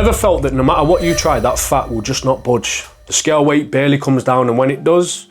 Ever felt that no matter what you try, that fat will just not budge? The scale weight barely comes down, and when it does,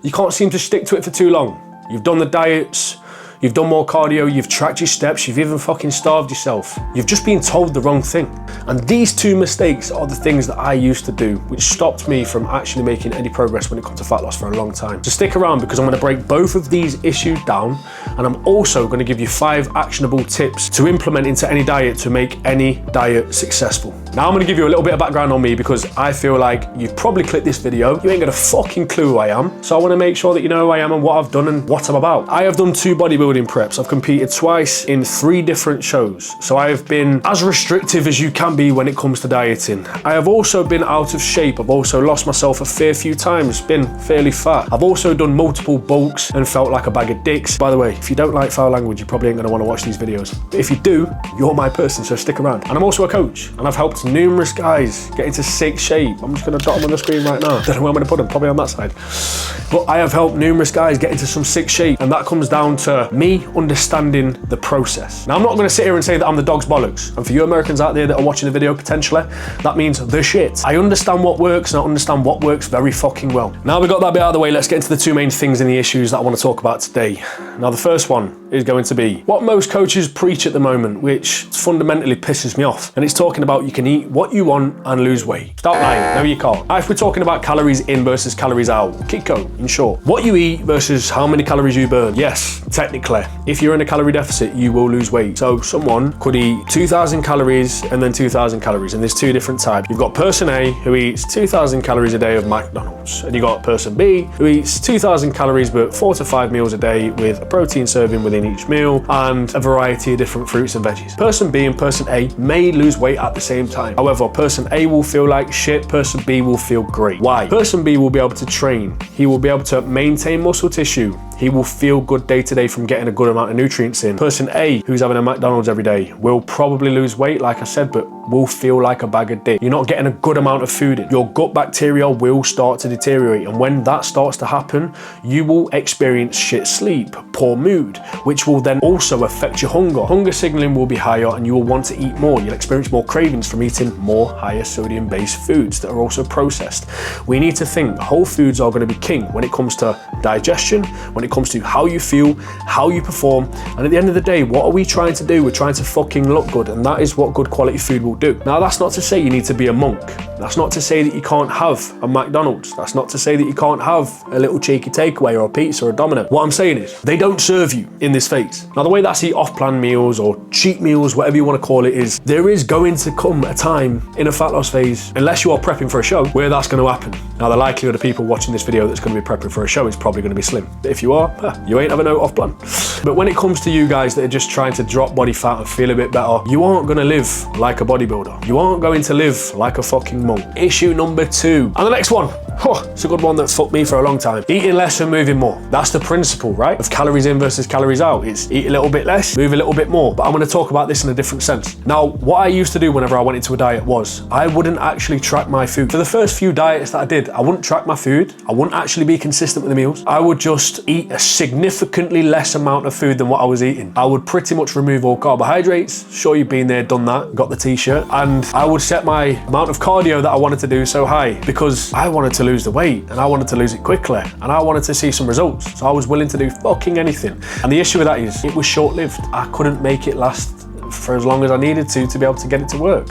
you can't seem to stick to it for too long. You've done the diets, you've done more cardio, you've tracked your steps, you've even fucking starved yourself. You've just been told the wrong thing. And these two mistakes are the things that I used to do, which stopped me from actually making any progress when it comes to fat loss for a long time. So stick around, because I'm gonna break both of these issues down, and I'm also gonna give you 5 actionable tips to implement into any diet to make any diet successful. Now I'm gonna give you a little bit of background on me, because I feel like you've probably clicked this video, you ain't got a fucking clue who I am. So I wanna make sure that you know who I am and what I've done and what I'm about. I have done 2 bodybuilding preps. I've competed twice in 3 different shows. So I have been as restrictive as you can be when it comes to dieting. I have also been out of shape. I've also lost myself a fair few times, been fairly fat. I've also done multiple bulks and felt like a bag of dicks. By the way, if you don't like foul language, you probably ain't gonna wanna watch these videos. But if you do, you're my person, so stick around. And I'm also a coach, and I've helped numerous guys get into sick shape. I'm just gonna dot them on the screen right now. Don't know where I'm gonna put them, probably on that side. But I have helped numerous guys get into some sick shape, and that comes down to me understanding the process. Now, I'm not gonna sit here and say that I'm the dog's bollocks. And for you Americans out there that are watching the video potentially, that means the shit. I understand what works, and I understand what works very fucking well. Now we got that bit out of the way, let's get into the 2 main things and the issues that I wanna talk about today. Now, the first one is going to be what most coaches preach at the moment, which fundamentally pisses me off. And it's talking about you can eat what you want and lose weight. Stop lying, no you can't. If we're talking about calories in versus calories out, Kiko, in short. What you eat versus how many calories you burn. Yes, technically, if you're in a calorie deficit, you will lose weight. So someone could eat 2,000 calories and then 2,000 calories, and there's 2 different types. You've got person A who eats 2,000 calories a day of McDonald's, and you got person B who eats 2,000 calories but 4 to 5 meals a day with a protein serving within each meal and a variety of different fruits and veggies. Person B and person A may lose weight at the same time. However, person A will feel like shit, person B will feel great. Why? Person B will be able to train, he will be able to maintain muscle tissue, he will feel good day to day from getting a good amount of nutrients in. Person A, who's having a McDonald's every day, will probably lose weight, like I said, but will feel like a bag of dicks. You're not getting a good amount of food in. Your gut bacteria will start to deteriorate, and when that starts to happen, you will experience shit sleep, poor mood, which will then also affect your hunger. Hunger signaling will be higher, and you will want to eat more. You'll experience more cravings from eating more higher sodium based foods that are also processed. We need to think whole foods are going to be king when it comes to digestion, when it comes to how you feel, how you perform, and at the end of the day, what are we trying to do? We're trying to fucking look good, and that is what good quality food will do. Now, that's not to say you need to be a monk. That's not to say that you can't have a McDonald's. That's not to say that you can't have a little cheeky takeaway or a pizza or a Domino. What I'm saying is, they don't serve you in this phase. Now, the way that I see off-plan meals or cheat meals, whatever you want to call it, is there is going to come a time in a fat loss phase, unless you are prepping for a show, where that's going to happen. Now, the likelihood of people watching this video that's going to be prepping for a show is probably going to be slim. But if you are, you ain't having no off-plan. But when it comes to you guys that are just trying to drop body fat and feel a bit better, you aren't going to live like a bodybuilder. You aren't going to live like a fucking monk. Issue number 2. And the next one, it's a good one that's fucked me for a long time. Eating less and moving more. That's the principle, right? Of calories in versus calories out. It's eat a little bit less, move a little bit more. But I'm going to talk about this in a different sense. Now, what I used to do whenever I went into a diet was I wouldn't actually track my food. For the first few diets that I did, I wouldn't track my food. I wouldn't actually be consistent with the meals. I would just eat a significantly less amount of food than what I was eating. I would pretty much remove all carbohydrates. Sure, you've been there, done that, got the t-shirt. And I would set my amount of cardio that I wanted to do so high because I wanted to lose the weight and I wanted to lose it quickly and I wanted to see some results. So I was willing to do fucking anything. And the issue with that is it was short-lived. I couldn't make it last for as long as I needed to be able to get it to work.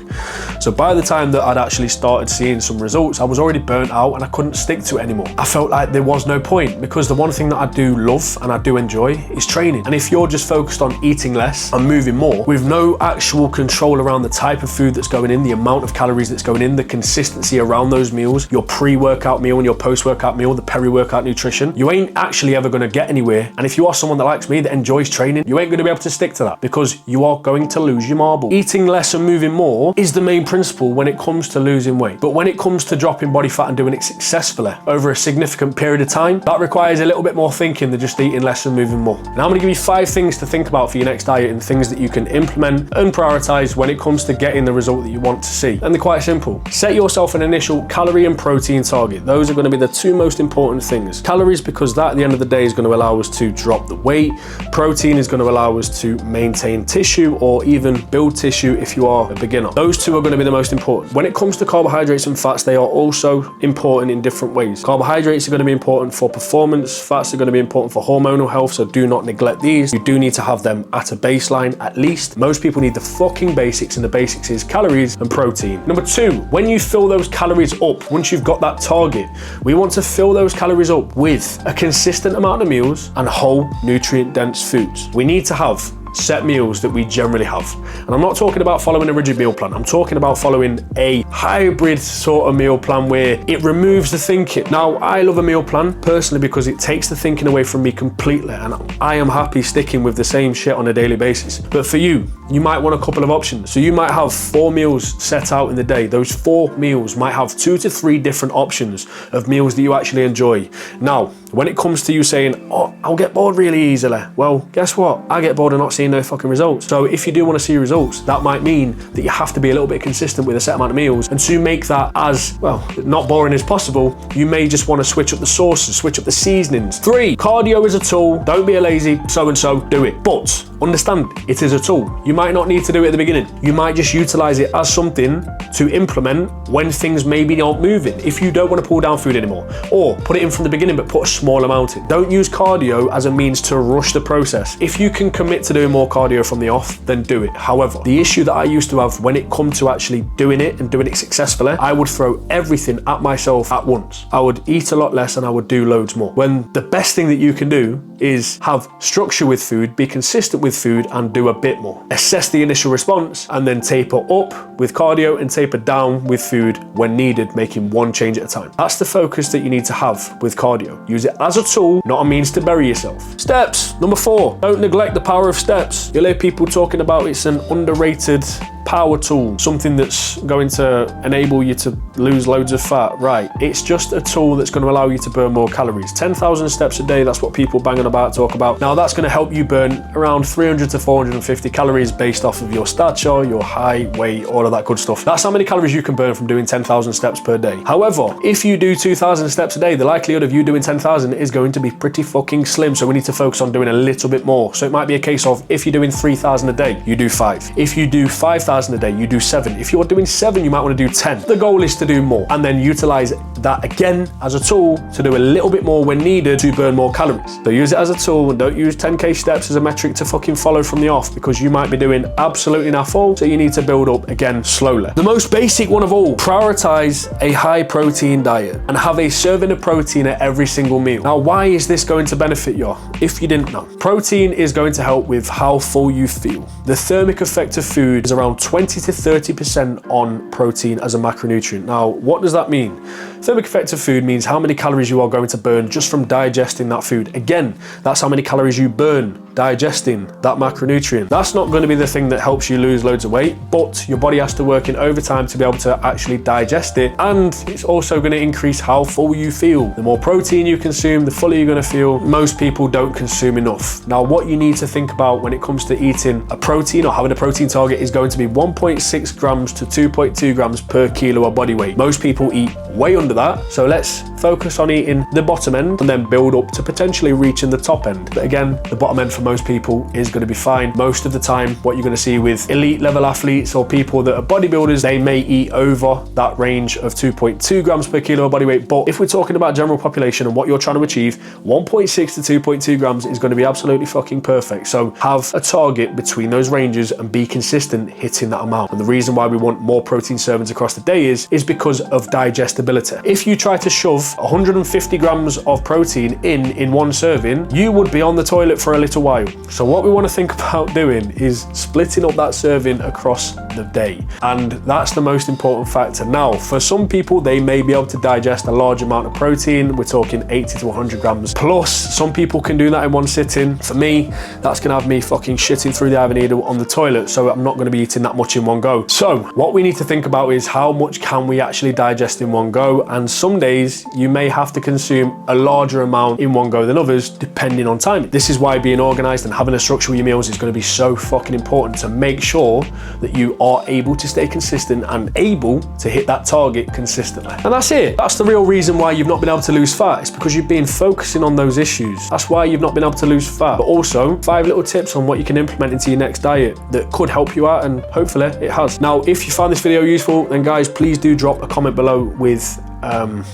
So by the time that I'd actually started seeing some results, I was already burnt out and I couldn't stick to it anymore. I felt like there was no point because the one thing that I do love and I do enjoy is training. And if you're just focused on eating less and moving more with no actual control around the type of food that's going in, the amount of calories that's going in, the consistency around those meals, your pre-workout meal and your post-workout meal, the peri-workout nutrition, you ain't actually ever going to get anywhere. And if you are someone that likes me, that enjoys training, you ain't going to be able to stick to that because you are going to lose your marble. Eating less and moving more is the main principle when it comes to losing weight. But when it comes to dropping body fat and doing it successfully over a significant period of time, that requires a little bit more thinking than just eating less and moving more. Now I'm going to give you 5 things to think about for your next diet and things that you can implement and prioritize when it comes to getting the result that you want to see. And they're quite simple. Set yourself an initial calorie and protein target. Those are going to be the 2 most important things. Calories, because that at the end of the day is going to allow us to drop the weight. Protein is going to allow us to maintain tissue or or even build tissue if you are a beginner. Those two are going to be the most important. When it comes to carbohydrates and fats, they are also important in different ways. Carbohydrates are going to be important for performance, fats are going to be important for hormonal health, so do not neglect these. You do need to have them at a baseline at least. Most people need the fucking basics, and the basics is calories and protein. Number two, when you fill those calories up, once you've got that target, we want to fill those calories up with a consistent amount of meals and whole nutrient dense foods. We need to have set meals that we generally have. And I'm not talking about following a rigid meal plan. I'm talking about following a hybrid sort of meal plan where it removes the thinking. Now, I love a meal plan personally because it takes the thinking away from me completely, and I am happy sticking with the same shit on a daily basis. But for you, you might want a couple of options. So you might have 4 meals set out in the day. Those 4 meals might have 2 to 3 different options of meals that you actually enjoy. Now, when it comes to you saying, oh, I'll get bored really easily. Well, guess what? I get bored of not seeing no fucking results. So if you do want to see results, that might mean that you have to be a little bit consistent with a set amount of meals. And to make that as, well, not boring as possible, you may just want to switch up the sauces, switch up the seasonings. 3, cardio is a tool. Don't be a lazy so-and-so, do it. But understand, it is a tool. You might not need to do it at the beginning. You might just utilize it as something to implement when things maybe aren't moving. If you don't want to pull down food anymore, or put it in from the beginning, but put a small amount in. Don't use cardio as a means to rush the process. If you can commit to doing more cardio from the off, then do it. However, the issue that I used to have when it come to actually doing it and doing it successfully, I would throw everything at myself at once. I would eat a lot less and I would do loads more. When the best thing that you can do is have structure with food, be consistent with food, and do a bit more. Assess the initial response and then taper up with cardio and taper down with food when needed, making one change at a time. That's the focus that you need to have with cardio. Use it as a tool, not a means to bury yourself. Steps, number 4. Don't neglect the power of steps. You'll hear people talking about it's an underrated power tool, something that's going to enable you to lose loads of fat. Right, it's just a tool that's going to allow you to burn more calories. 10,000 steps a day, that's what people banging about talk about. Now that's going to help you burn around 300 to 450 calories based off of your stature, your height, weight, all of that good stuff. That's how many calories you can burn from doing 10,000 steps per day. However, if you do 2,000 steps a day, the likelihood of you doing 10,000 is going to be pretty fucking slim. So we need to focus on doing a little bit more. So it might be a case of, if you're doing 3,000 a day, you do 5. If you do 5,000 a day, you do 7. If you're doing 7, you might want to do 10. The goal is to do more and then utilize that again as a tool to do a little bit more when needed to burn more calories. So use it as a tool and don't use 10k steps as a metric to fucking follow from the off, because you might be doing absolutely naffle, so you need to build up again slowly. The most basic one of all, prioritize a high protein diet and have a serving of protein at every single meal. Now, why is this going to benefit you? If you didn't know, protein is going to help with how full you feel. The thermic effect of food is around 20 to 30% on protein as a macronutrient. Now, what does that mean? Thermic effect of food means how many calories you are going to burn just from digesting that food. Again, that's how many calories you burn digesting that macronutrient. That's not going to be the thing that helps you lose loads of weight, but your body has to work in overtime to be able to actually digest it, and it's also going to increase how full you feel. The more protein you consume, the fuller you're going to feel. Most people don't consume enough. Now, what you need to think about when it comes to eating a protein or having a protein target is going to be 1.6 grams to 2.2 grams per kilo of body weight. Most people eat way under that, so let's focus on eating the bottom end and then build up to potentially reaching the top end. But again, the bottom end for most people is going to be fine. Most of the time, what you're going to see with elite level athletes or people that are bodybuilders, they may eat over that range of 2.2 grams per kilo of body weight. But if we're talking about general population and what you're trying to achieve, 1.6 to 2.2 grams is going to be absolutely fucking perfect. So have a target between those ranges and be consistent hitting that amount. And the reason why we want more protein servings across the day is because of digestibility. If you try to shove 150 grams of protein in one serving, you would be on the toilet for a little while. So what we want to think about doing is splitting up that serving across the day. And that's the most important factor. Now, for some people, they may be able to digest a large amount of protein. We're talking 80 to 100 grams. Plus, some people can do that in one sitting. For me, that's going to have me fucking shitting through the eye of a needle on the toilet. So I'm not going to be eating that much in one go. So what we need to think about is how much can we actually digest in one go? And some days you may have to consume a larger amount in one go than others, depending on timing. This is why being organized and having a structure with your meals is going to be so fucking important, to make sure that you are able to stay consistent and able to hit that target consistently. And that's it. That's the real reason why you've not been able to lose fat. It's because you've been focusing on those issues. That's why you've not been able to lose fat. But also 5 little tips on what you can implement into your next diet that could help you out, and hopefully it has. Now, if you found this video useful, then guys, please do drop a comment below with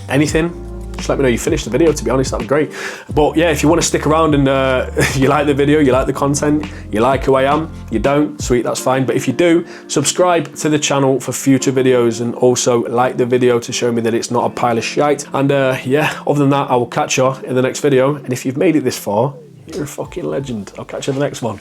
anything. Just let me know you finished the video, to be honest, that'd be great. But yeah, if you want to stick around and you like the video, you like the content, you like who I am, you don't, sweet, that's fine. But if you do, subscribe to the channel for future videos, and also like the video to show me that it's not a pile of shite. And yeah, other than that, I will catch you in the next video. And if you've made it this far, you're a fucking legend. I'll catch you in the next one.